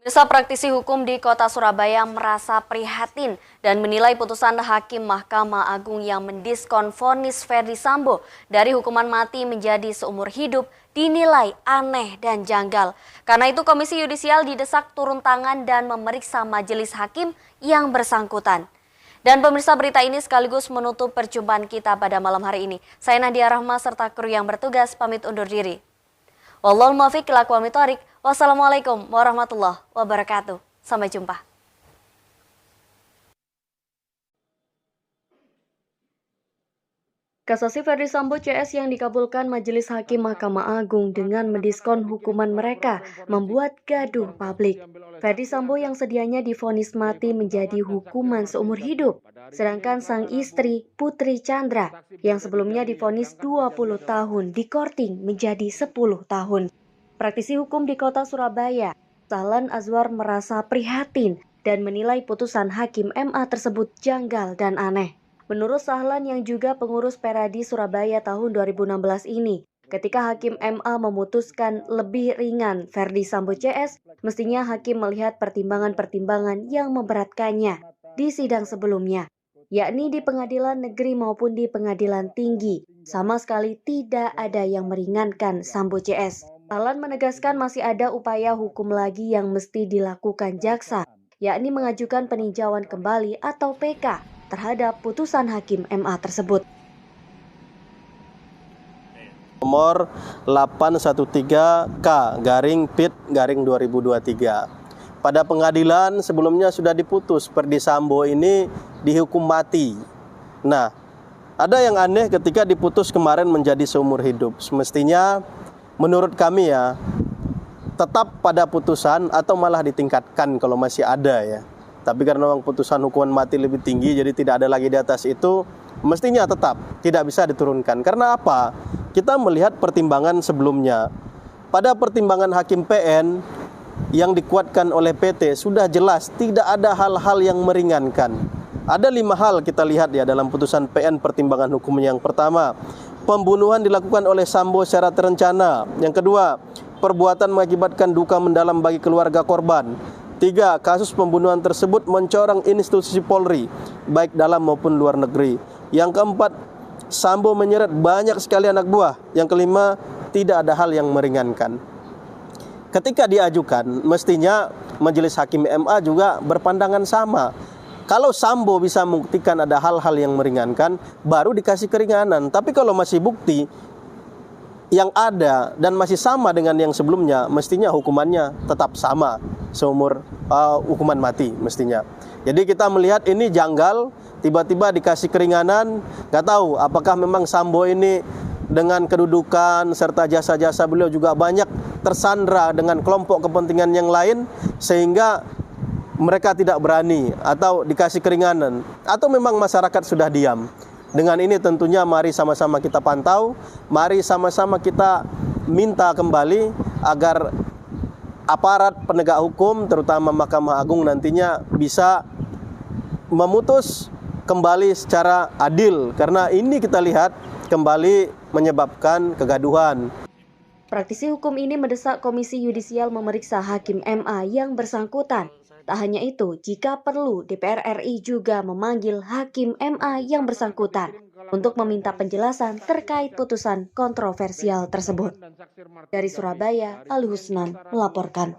Pemirsa, praktisi hukum di Kota Surabaya merasa prihatin dan menilai putusan Hakim Mahkamah Agung yang mendiskon vonis Ferdy Sambo dari hukuman mati menjadi seumur hidup dinilai aneh dan janggal. Karena itu Komisi Yudisial didesak turun tangan dan memeriksa majelis hakim yang bersangkutan. Dan pemirsa, berita ini sekaligus menutup perjumpaan kita pada malam hari ini. Saya Nadia Rahma serta kru yang bertugas pamit undur diri. Wallahul muwaffiq ila aqwamit thoriq. Wassalamualaikum warahmatullahi wabarakatuh. Sampai jumpa. Kasasi Ferdy Sambo CS yang dikabulkan Majelis Hakim Mahkamah Agung dengan mendiskon hukuman mereka membuat gaduh publik. Ferdy Sambo yang sedianya divonis mati menjadi hukuman seumur hidup, sedangkan sang istri Putri Chandra yang sebelumnya divonis 20 tahun dikorting menjadi 10 tahun. Praktisi hukum di Kota Surabaya, Sahlan Azwar merasa prihatin dan menilai putusan Hakim MA tersebut janggal dan aneh. Menurut Sahlan yang juga pengurus Peradi Surabaya tahun 2016 ini, ketika Hakim MA memutuskan lebih ringan Ferdy Sambo CS, mestinya Hakim melihat pertimbangan-pertimbangan yang memberatkannya di sidang sebelumnya, yakni di pengadilan negeri maupun di pengadilan tinggi. Sama sekali tidak ada yang meringankan Sambo CS. Sahlan menegaskan masih ada upaya hukum lagi yang mesti dilakukan jaksa, yakni mengajukan peninjauan kembali atau PK terhadap putusan Hakim MA tersebut. Nomor 813K/PIT/2023. Pada pengadilan sebelumnya sudah diputus Ferdy Sambo ini dihukum mati. Nah, ada yang aneh ketika diputus kemarin menjadi seumur hidup. Semestinya menurut kami ya, tetap pada putusan atau malah ditingkatkan kalau masih ada ya. Tapi karena memang putusan hukuman mati lebih tinggi, jadi tidak ada lagi di atas itu, mestinya tetap tidak bisa diturunkan. Karena apa? Kita melihat pertimbangan sebelumnya. Pada pertimbangan Hakim PN yang dikuatkan oleh PT, sudah jelas tidak ada hal-hal yang meringankan. Ada 5 hal kita lihat ya dalam putusan PN pertimbangan hukum. Yang pertama, pembunuhan dilakukan oleh Sambo secara terencana. Yang kedua, perbuatan mengakibatkan duka mendalam bagi keluarga korban. 3. Kasus pembunuhan tersebut mencoreng institusi Polri, baik dalam maupun luar negeri. Yang keempat, Sambo menyeret banyak sekali anak buah. Yang kelima, tidak ada hal yang meringankan. Ketika diajukan, mestinya Majelis Hakim MA juga berpandangan sama. Kalau Sambo bisa membuktikan ada hal-hal yang meringankan, baru dikasih keringanan. Tapi kalau masih bukti yang ada dan masih sama dengan yang sebelumnya, mestinya hukumannya tetap sama, seumur hukuman mati mestinya. Jadi kita melihat ini janggal, tiba-tiba dikasih keringanan. Nggak tahu apakah memang Sambo ini dengan kedudukan serta jasa-jasa beliau juga banyak tersandra dengan kelompok kepentingan yang lain, sehingga mereka tidak berani atau dikasih keringanan, atau memang masyarakat sudah diam. Dengan ini tentunya mari sama-sama kita pantau, mari sama-sama kita minta kembali agar aparat penegak hukum, terutama Mahkamah Agung nantinya bisa memutus kembali secara adil. Karena ini kita lihat kembali menyebabkan kegaduhan. Praktisi hukum ini mendesak Komisi Yudisial memeriksa Hakim MA yang bersangkutan. Tak hanya itu, jika perlu DPR RI juga memanggil Hakim MA yang bersangkutan untuk meminta penjelasan terkait putusan kontroversial tersebut. Dari Surabaya, Ali Husnan melaporkan.